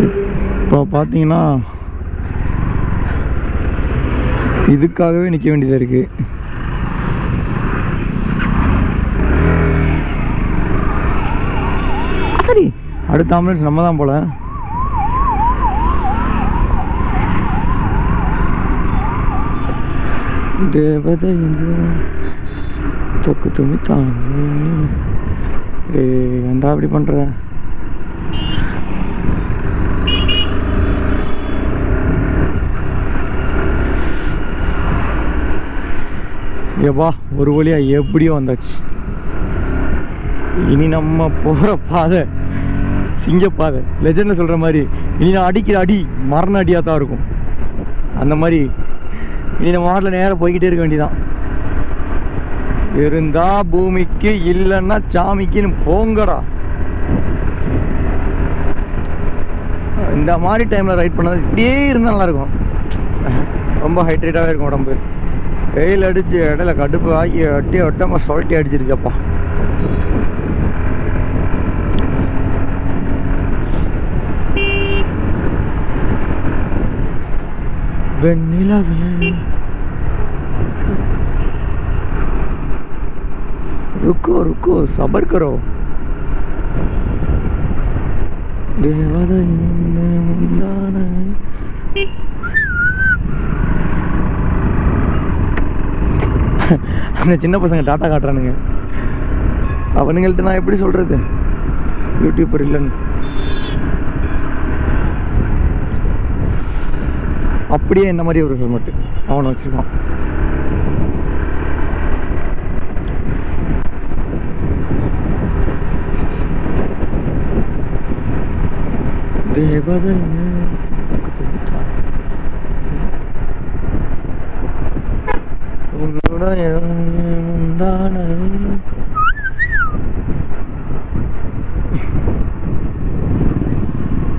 இப்போ பார்த்தீங்கன்னா இதுக்காகவே நிற்க வேண்டியதாக இருக்குது. சரி, அடுத்த ஆம்புலன்ஸ் நம்ம தான் போல. தேவதை தொக்கு துமித்தான். ஏன்டா அப்படி பண்ணுற? ஏப்பா ஒரு வழியாக எப்படியோ வந்தாச்சு. இனி நம்ம போகிற பாதை சிங்கப்பாதை. லெஜெண்டில் சொல்கிற மாதிரி இனி நான் அடிக்கிற அடி மரண அடியாக தான் இருக்கும். அந்த மாதிரி இனி நம்ம மாட்டில் நேராக போய்கிட்டே இருக்க வேண்டியதான். இருந்தா பூமிக்கு, இல்லைன்னா சாமிக்குன்னு போங்கடா. இந்த மாதிரி டைமில் ரைட் பண்ணது இப்படியே இருந்தால் நல்லாயிருக்கும். ரொம்ப ஹைட்ரேட்டாகவே இருக்கும் உடம்பு. வெயில் அடித்து இடையில கடுப்பு ஆகி ஒட்டி ஒட்டமாக சொல்லிட்டு அடிச்சிருச்சப்பா. வெண்ணிலவே रुको रुको सबर करो. देवதை முந்தானை. அந்த சின்ன பசங்க டாட்டா காட்டுறானுங்க. அவனுங்கள்ட்ட நான் எப்படி சொல்கிறது யூடியூபர் இல்லைன்னு. அப்படியே இந்த மாதிரி ஒரு ஹெல்மெட்டு அவனை வச்சுருக்கான். தேவதை உன்னுடைய முந்தானை